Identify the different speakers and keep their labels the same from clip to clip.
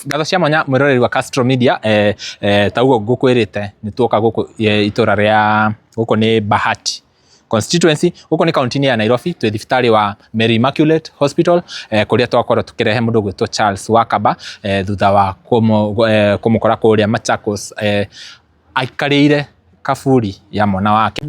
Speaker 1: Yes, gatho cia mwanya mwiroreri wa Castro Media taugo ngukwirite ni tuoka guku itura ria guku ni Bahati constituency guku ni county ya Nairobi twi thibitari wa Mary Immaculate Hospital kuria twakorwo tukirehe mundu gwitwo Charles Wakaba thutha wa kumukora kuria Machakos aikarire kaburi ya mwana wake.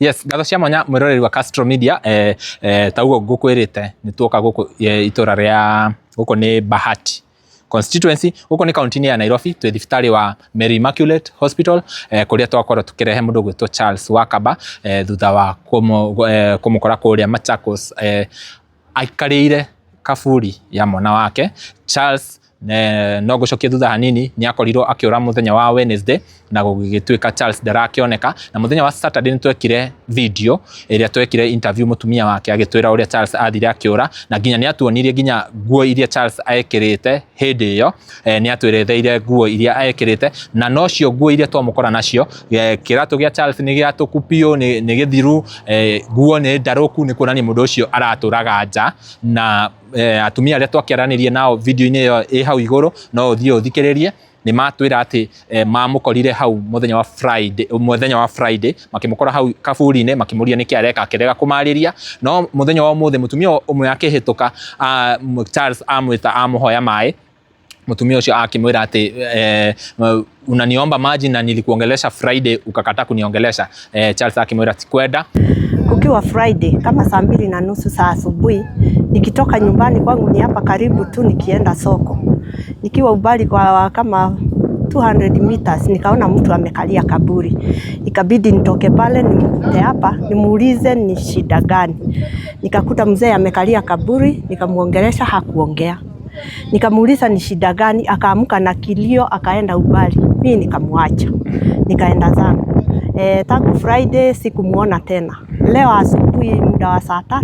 Speaker 1: Yes, gatho cia mwanya mwiroreri wa Castro Media taugo ngukwirite ni tuoka guku itura ria guku ni Bahati constituency guku ni county ya Nairobi twi thibitari wa Mary Immaculate Hospital kuria twakorwo tukirehe mundu gwitwo Charles Wakaba thutha wa kumukora kuria Machakos aikarire kaburi ya mwana wake. Charles no gucokia thutha hanini ni akorirwo akiura muthenya wa Wednesday na gugituika Charles ndarakioneka, na muthenya wa Saturday ni twekire video iria twekire interview mutumia wake agitwira uria Charles athire akiura, na nginya ni atuonirie nginya nguo iria Charles aekirite hindi iyo ni atwiretheire nguo iria aekirite, na no cio nguo iria twamukora nacio kiratu gia Charles ni gia tukupio ni githiru nguo ni ndaruku ni kuonania mundu ucio araturaga nja, na atumia aria twakiaranirie nao video-ini iyo hau iguru no uthie uthikiririe ni matwira ati mamukorire hau muthenya wa Friday makimukora hau kaburi-ini makimuria niki areka akirega kumariria, no muthenya wa umuthi mutumia umwe akihituka Charles amwita amuhoya mai, mutumia ucio akimwira ati unaniomba maji na nilikuongelesha Friday ukakata kuniongelesha. Charles akimwira tikwenda.
Speaker 2: Kukiwa Friday kama saa 2:30 saa asubuhi, nikitoka nyumbani kwangu ni hapa karibu tu, nikienda soko, nikiwa ubali kwa kama 200 meters nikaona mtu amekalia kaburi. Ikabidi nitoke pale nimkute hapa nimuulize ni shida gani. Nikakuta mzee amekalia kaburi, nikamuongelesha, hakuongea. Nikamuuliza ni shida gani, akaamka na kilio akaenda ubali. Mimi nikamwacha nikaenda zangu. Tangu Friday sikumuona tena. Leo asubuhi muda wa saa 3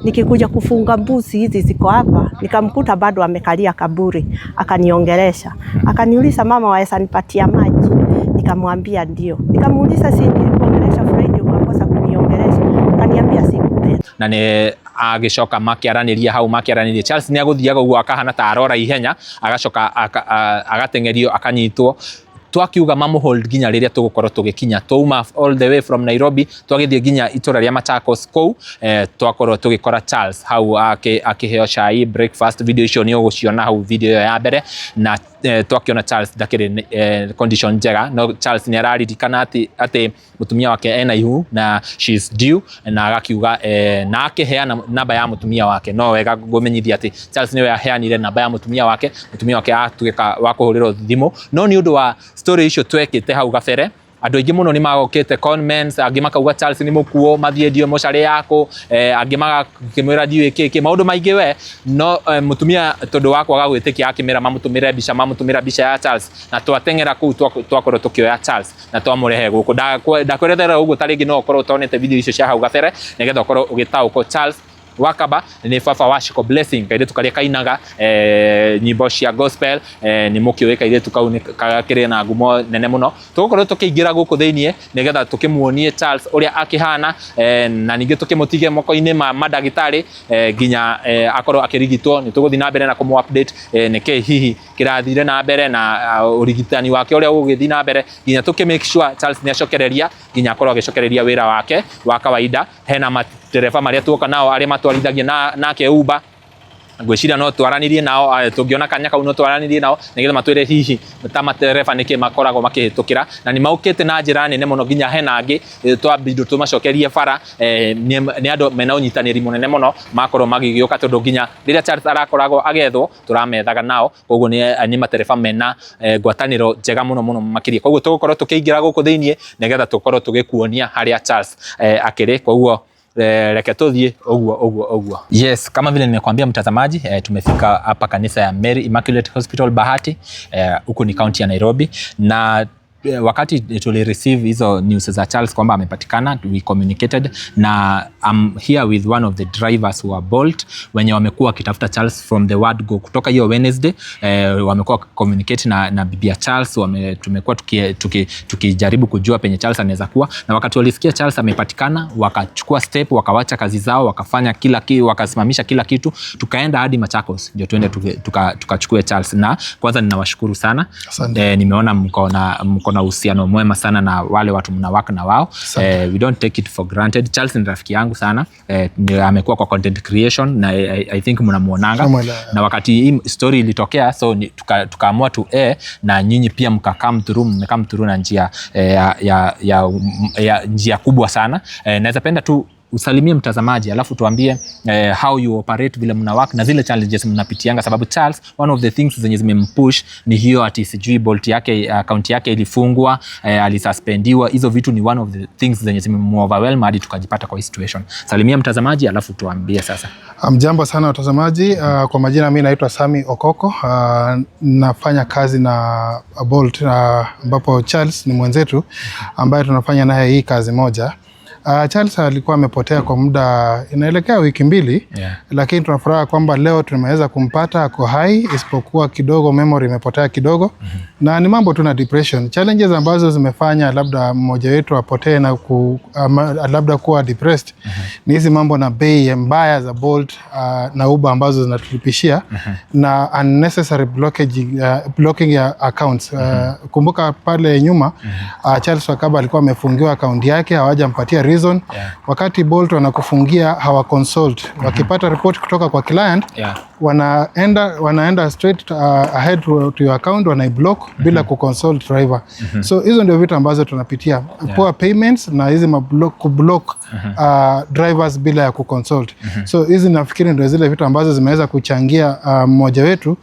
Speaker 2: nikikuja kufunga mbuzi hizi ziko hapa, nikamkuta bado amekalia kaburi. Akaniongelesha, akaniuliza mama waesa nipatia maji? Nikamwambia ndio. Nikamuuliza si nilikuongelesha Friday ukakosa kuniongelesha? Akaniambia sikupenda.
Speaker 1: Na ni agicoka makiaraniria hau makiaraniria Charles ni aguthiaga uguo akahana ta arora ihenya, agacoka agatengerio akanyitwo. Twakiuga mamu hold ginya riria tugukorwo tugikinya tuma all the way from Nairobi twagithie ginya itura ria Machakos kou twakorwo tugikora Charles hau akiheo chai breakfast. Video icio ni uguciona hau video ya mbere, na twakiona Charles ndakiri condition njega, no Charles ni araririkana ati mutumia wake ena ihu na she's due, na agakiuga na akiheana namba ya mutumia wake. No wega gumenyithia ati Charles ni we aheanire namba ya mutumia wake atuika wa kuhurirwo thimu, no ni undu wa story icio twekite hau gabere andu aingi muno ni magokete comments, angi makauga Charles ni mukuo mathie dio mochari yako, angi magakimwira dio iki maundu maingi we, no mutumia tondu wakwa gagwitikia akimira mamutumire bica ya Charles, na twatengera ku twakorwo tukioya Charles na twamurehe guku. Ndakwerethera uguo taringi no ukorwo utonete video icio cia hau gabere nigetha ukorwo ugitauko Charles Wakaba ni baba wa Shiko Blessing kaire tukaria kainaga nyimbo cia gospel, ni mukiwe kaire tukau ni kakire na ngumo nene muno. Tugukorwo tukiingira guku thiini nigetha tukimuonie Charles uria akihana, na ningi tukimutige moko-ini ma madagitari ginya akorwo akirigitwo. Ni tuguthi na mbere na kumu update niki hihi kirathire na mbere na urigitani wake uria ugithi na mbere ginya tuki make sure Charles ni acokereria ginya akorwo agicokereria wira wake wa kawaida. Hena matereba maria tuoka nao aria matwarithagia nake Uber, ngwiciria no twaranirie nao, tungiona kanya kau no twaranirie nao nigetha matwire hihi ta matereba niki makoragwo makihitukira, na ni maukite na njira nene muno ginya hena angi twambindo tumacokerie bara. Ni andu mena unyitaniri munene muno makorwo magigioka tondu ginya riria Charles arakoragwo agethwo turamethaga nao, koguo ni matereba mena ngwataniro njega muno makiria. Koguo tugukorwo tukiingira guku thiini nigetha tukorwo tugikuonia haria Charles akiri, koguo reke tuthie oguo. Yes, kama vile nimekuambia mtazamaji, tumefika hapa kanisa ya Mary Immaculate Hospital Bahati, huku ni county ya Nairobi, na wakati tuli receive hizo news za Charles kwamba amepatikana, we communicated, na I'm here with one of the drivers who are Bolt wenye wamekuwa wakitafuta Charles from the word go kutoka hiyo Wednesday. Wamekuwa communicate na bibia Charles, tumekuwa tukijaribu kujua penye Charles anaweza kuwa, na wakati walisikia Charles amepatikana wakachukua step, wakawacha kazi zao, wakafanya kila kitu, wakasimamisha kila kitu, tukaenda hadi Machakos ndio tuende tukachukue Charles. Na kwanza ninawashukuru sana. Nimeona mko na uhusiano mwema sana na wale watu mnawaka na wao. We don't take it for granted. Charles ni rafiki yangu sana. Amekuwa kwa content creation na I think mnamuonanga. Na wakati hii story ilitokea, so tukaamua tu na nyinyi pia mmekam through na njia ya njia kubwa sana. Naweza penda tu usalimie mtazamaji alafu tuambie how you operate, vile mnawaka na zile challenges mnapitianga, sababu Charles, one of the things zenye zimempush ni hiyo ati sijui Bolt yake account yake ilifungwa, alisuspendiwa. Hizo vitu ni one of the things zenye zimemoverwhelm hadi tukajipata kwa hii situation. Salimia mtazamaji alafu tuambie sasa.
Speaker 3: Jambo sana watazamaji, kwa majina mimi naitwa Sami Okoko, nafanya kazi na Bolt ambapo Charles ni mwenzetu ambaye tunafanya naye hii kazi moja. Charles alikuwa amepotea kwa muda inaelekea wiki 2, lakini tunafuraha kwamba leo tumeweza kumpata, ako hai, isipokuwa kidogo memory imepotea kidogo. Na ni mambo tu na depression. Challenges ambazo zimefanya labda mmoja wetu apotee na labda kuwa depressed ni hizi mambo na bei mbaya za Bolt na Uber ambazo zinatulipishia na unnecessary blocking ya accounts. Kumbuka pale nyuma Charles Wakaba alikuwa amefungiwa account yake, hawajampatia reason. Wakati Bolt wanakufungia hawa consult, wakipata report kutoka kwa client wanaenda straight ahead to your account, wanaiblock bila kuconsult driver. So hizo ndio vitu ambazo tunapitia, poor payments na hizi kublock drivers bila ya kuconsult. So hizi nafikiri ndio zile vitu ambazo zimeweza kuchangia mmoja wetu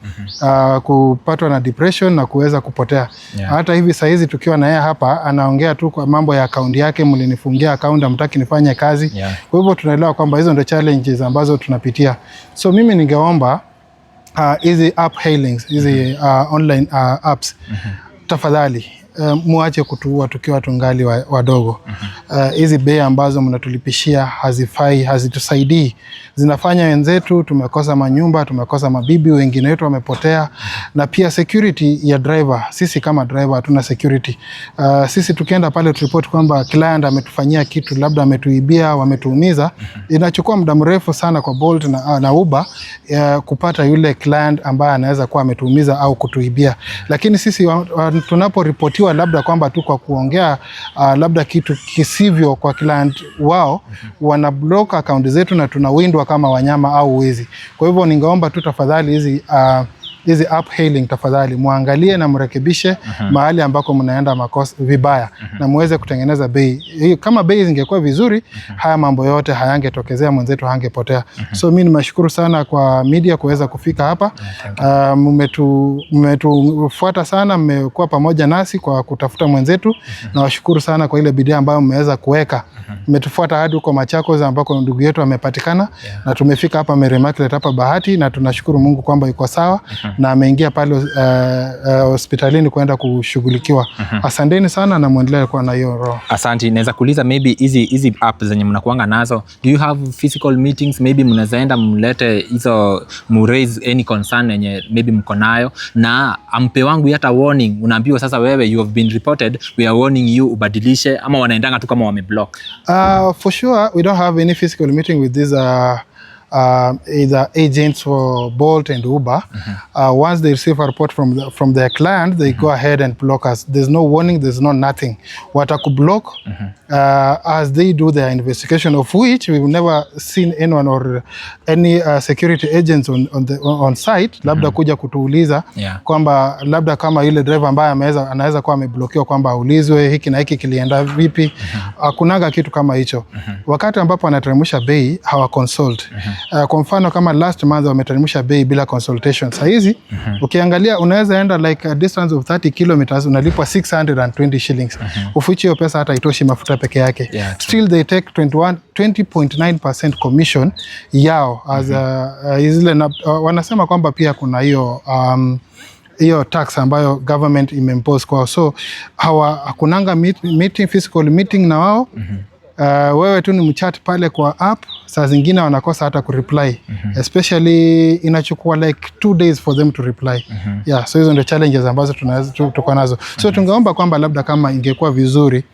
Speaker 3: kupatwa na depression na kuweza kupotea. Hata hivi saa hizi tukiwa na yeye hapa anaongea tu kwa mambo ya account yake, mlinifungia account, hamtaki nifanye kazi. Kwa hivyo tunaelewa kwamba hizo ndio challenges ambazo tunapitia. So mimi ningeomba hizi app hailings, hizi online apps, tafadhali muache kutuua tukiwa tungali wadogo. Hizi bei ambazo mnatulipishia hazifai, hazitusaidii. Zinafanya wenzetu tumekosa manyumba, tumekosa mabibi, wengine wetu wamepotea. Na pia security ya driver, sisi kama driver hatuna security. Sisi tukienda pale turipoti kwamba client ametufanyia kitu, labda ametuibia, wametuumiza, inachukua muda mrefu sana kwa Bolt na Uber kupata yule client ambaye anaweza kuwa ametuumiza au kutuibia. Lakini sisi tunaporipoti labda kwamba tu kwa kuongea labda kitu kisivyo kwa client wao, wana block account zetu na tunawindwa kama wanyama au wezi. Kwa hivyo ningeomba tu tafadhali hizi app hailing, tafadhali muangalie na mrekebishe mahali ambako mnaenda makosa vibaya na muweze kutengeneza bei. Kama bei zingekuwa vizuri, haya mambo yote hayangetokezea, mwenzetu hangepotea. So mimi nimeshukuru sana kwa media kuweza kufika hapa. Mmetufuata sana, mmekuwa pamoja nasi kwa kutafuta mwenzetu. Na washukuru sana kwa ile bidii ambayo mmeweza kuweka. Mmetufuata hadi huko Machakos ambako ndugu yetu amepatikana, na tumefika hapa Mary Immaculate hapa Bahati, na tunashukuru Mungu kwamba yuko sawa na ameingia pale hospitalini kwenda kushughulikiwa. Asanteni sana na muendelee kuwa na hiyo roho.
Speaker 1: Asante. Naweza kuuliza maybe hizi app zenye mnakuanga nazo, do you have physical meetings? Maybe mnazaenda mlete hizo, raise any concern yenye maybe mko nayo, na ampe wangu hata warning, unaambiwa sasa wewe you have been reported, we are warning you, ubadilishe, ama wanaendanga tu kama wameblock?
Speaker 3: For sure we don't have any physical meeting with these either agents for Bolt and Uber. Once they receive a report from their client, they go ahead and block us. There's no warning, there's no nothing. Watakublock as they do their investigation, of which we've never seen anyone or any security agents on site labda kuja kutuuliza kwamba labda kama yule driver ambaye anaweza kuwa ameblokiwa kwamba aulizwe hiki na hiki kilienda vipi. Kunaga kitu kama hicho. Wakati ambapo wanateremsha bei hawa consult. Kwa mfano kama last month wameteremsha bei bila consultation. Sasa hizi ukiangalia unaweza enda like a distance of 30 kilometers unalipwa 620 shillings. Ufichi hiyo pesa hata itoshi mafuta peke yake. Still they take 20.9% commission yao as zile wanasema kwamba pia kuna hiyo hiyo tax ambayo government imeimpose kwao, so hakunanga meeting, physical meeting na wao. Wewe tu ni mchat pale kwa app, saa zingine wanakosa hata kureply, especially inachukua like 2 days for them to reply. Yeah, so hizo ndio challenges ambazo tuko nazo. So tungeomba kwamba labda kama ingekuwa vizuri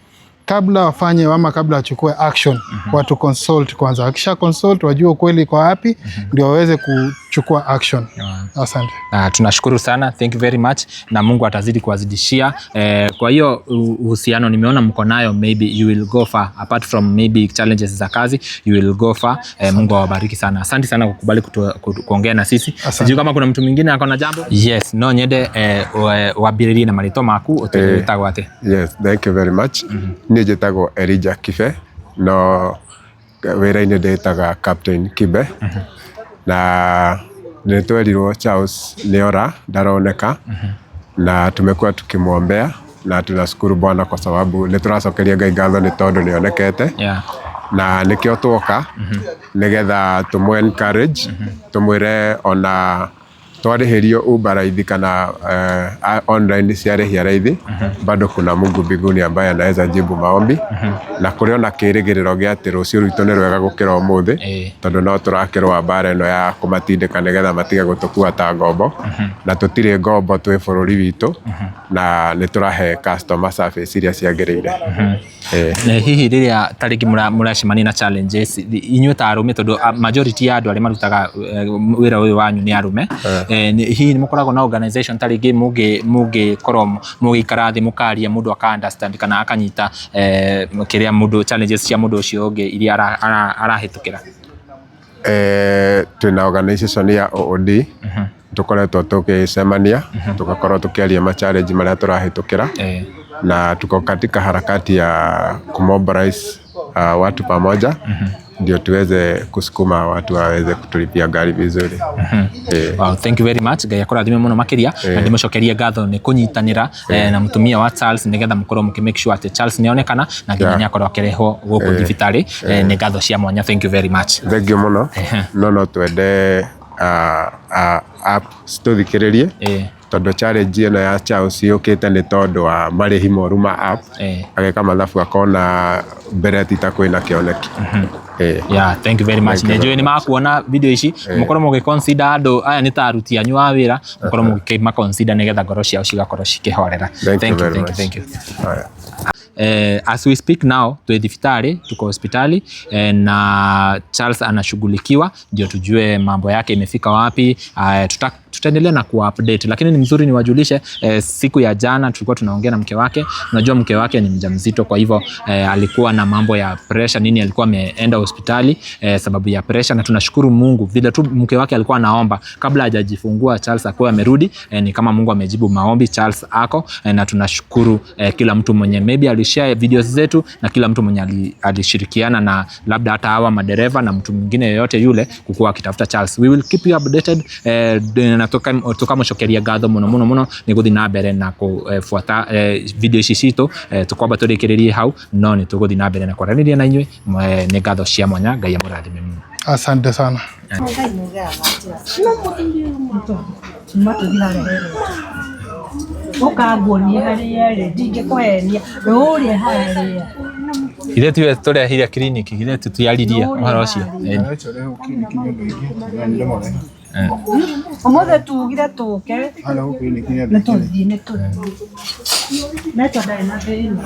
Speaker 3: kabla wafanye ama kabla wachukue action, watu consult kwanza. Wakisha consult wajue kweli kwa wapi, ndio waweze kuchukua action. Asante.
Speaker 1: Tunashukuru sana, thank you very much, na Mungu atazidi kuwazidishia. Kwa hiyo uhusiano nimeona mko nayo, maybe you will go far apart from maybe challenges za kazi, you will go far. Mungu awabariki sana. Asante sana kwa kukubali kuongea na sisi. Sijui kama kuna mtu mwingine akona jambo. Yes, no nyende wabiririe na marito maku utagwo ate.
Speaker 4: Yes, thank you very much. Ni jetagwo Elijah Kibe, no wera-inĩ ndĩtaga Captain Kibe. Na nĩtwerirwo Charles Niora ndaroneka, na tumekuwa tukimwombea na tunashukuru Bwana kwa sababu nĩtũracokeria Ngai ngatho nĩ tondũ nĩonekete. Na nĩkĩo twoka nĩgetha tũmũ encourage, tũmwĩre ona twarĩhĩrio Uber raithi kana online ciarĩhia raithi, bado kuna Mungu mbinguni ambaye anaweza jibu maombi. Na kũrĩ ona kĩrĩgĩrĩro gĩa atĩ rũciũ rwitũ nĩ rwega gũkĩra ũmũthĩ, tondũ no tũrakĩrũa mbara ĩno ya kũmatindĩka nĩgetha matige gũtũkua ta ngombo, na tũtirĩ ngombo twĩ bũrũri witũ, na nĩ tũrahe customer service iria ciagĩrĩire.
Speaker 1: Hihi rĩrĩa tarĩngĩ mũracemania na challenges inyuĩ ta arũme, tondũ majority ya andũ arĩa marutaga wĩra ũyũ wanyu nĩ arũme, hihi nĩ mũkoragwo na organization tarĩngĩ mũngĩkorwo mũgĩikara thĩ mũkaria, mũndũ aka understand kana akanyita kĩrĩa mũndũ challenges cia mũndũ ũcio ũngĩ iria arahĩtũkĩra?
Speaker 4: Twĩna organization ya OOD, tukoretwo tukicemania, tugakorwo tukiaria ma challenge marĩa turahĩtũkĩra, na tuko katika harakati ya kumobilize watu pamoja, ndio tuweze kusukuma watu waweze kutulipia gari vizuri.
Speaker 1: Wow, thank you very much. Ngai akũrathime mũno makĩria, na ndĩmũcokerie ngatho nĩ kũnyitanĩra na mũtumia wa Charles nĩgetha mũkorwo mũkĩ-make sure atĩ Charles nĩonekana na nginya nĩakorwo akĩrehwo gũkũ thibitarĩ. Nĩ ngatho cia mwanya. Thank you very much.
Speaker 4: Thank you mũno. No twende app tũthikĩrĩrie, tondũ challenge ĩno ya Charles yũkĩte nĩ tondũ wa marĩhi moru ma app, ageka mathabu akona mbere tita kwĩna kĩoneki.
Speaker 1: Yeah, thank you very much. Nĩnjũĩ nĩ makuona video ici, mũkorwo mũgĩ-consider andũ aya nĩ ta aruti anyu a wĩra, mũkorwo mũgĩ-consider nĩgetha ngoro ciao cigakorwo cikĩhorera. Thank you. As we speak now, tuwe thibitarĩ, tuko hospitali, na Charles anashughulikiwa ndio tujue mambo yake imefika wapi. Tutaendelea na ku-update, lakini ni mzuri niwajulishe, siku ya jana tulikuwa tunaongea na mke wake. Unajua mke wake ni mjamzito, kwa hivyo alikuwa na mambo ya pressure nini, alikuwa ameenda hospitali sababu ya pressure, na tunashukuru Mungu vile tu mke wake alikuwa anaomba kabla hajajifungua Charles akuwa amerudi, ni kama Mungu amejibu maombi, Charles ako, na tunashukuru kila mtu mwenye maybe alishare videos zetu na kila mtu mwenye alishirikiana, na labda hata hawa madereva na mtu mwingine yoyote yule kukuwa akitafuta Charles. We will keep you updated, na tukamũcokeria ngatho mũno nĩ gũthiĩ na mbere na kũbuata video ici citũ, tũkwamba tũrĩkĩrĩrie hau, no nĩ tũgũthiĩ na mbere na kwaranĩria na inyuĩ. Nĩ ngatho cia mwanya. Ngai amũrathime mũno.
Speaker 3: Asante sana.
Speaker 1: Ithe tiwe tũrehire kliniki, ithe tũtiaririe ũhoro ũcio.
Speaker 2: Ũmũthĩ tugire tũke nĩ tũthiĩ Metro ndarĩ na thĩna.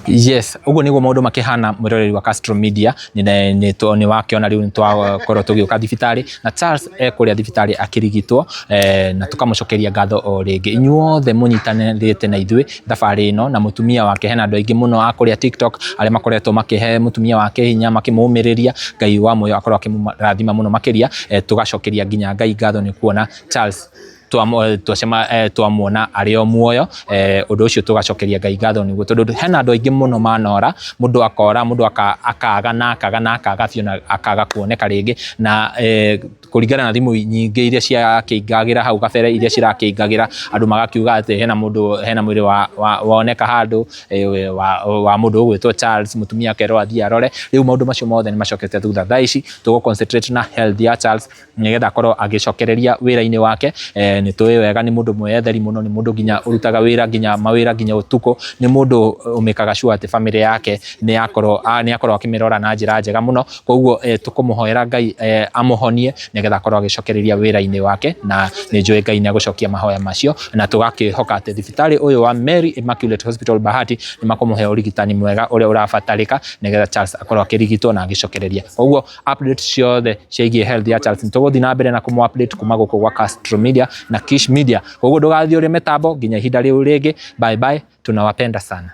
Speaker 1: Yes, uguo niguo maundu makihana mwiroreri wa Castro Media. Ni wakiona riu nitwakorwo tugiuka thibitari na Charles ekuria thibitari akirigitwo, na tukamucokeria ngatho o ringi. Inyuothe munyitanirite na ithui thabari ino na mutumia wake. Hena andu aingi muno akuria TikTok aria makoretwo makihe mutumia wake hinya, makimumiriria. Ngai wa moyo akorwo akimurathima muno makiria. Tugacokeria nginya Ngai ngatho ni kuona Charles twamuona ari o muoyo. Undu ucio tugacokeria Ngai ngatho niguo tondu hena andu aingi muno manora, mundu akora, mundu akaga na akaga biu na akaga kuoneka ringi, na kuringana na thimu nyingi iria cia kiingagira hau kabere iria cirakiingagira andu magakiuga ati hena mwiri woneka handu wa mundu ugwitwo Charles mutumia akerwo athie arore. Riu maundu macio mothe ni macokete thutha. Thaa ici tugo concentrate na health ya Charles nigetha akorwo agicokereria wira-ini wake. Ni tuwi wega ni mundu mwetheri muno, ni mundu nginya urutaga wira nginya mawira nginya utuko, ni mundu umekaga sure ati family yake ni akorwo akimirora na njira njega muno. Koguo tukumuhoera Ngai amuhonie nigetha akorwo agicokereria wira-ini wake, na ni njui Ngai ni agucokia mahoya macio, na tugakihoka ati thibitari uyu wa Mary Immaculate Hospital Bahati ni makumuhe urigitani mwega uria urabatarika nigetha Charles akorwo akirigitwo na agicokereria. Koguo update ciothe ciigie health ya Charles tuguthi na mbere na kumu update kuma guku gwa Castro Media na Kish Media. Koguo ndugathie uri metambo nginya ihinda riu ringi. Bye bye, tunawapenda sana.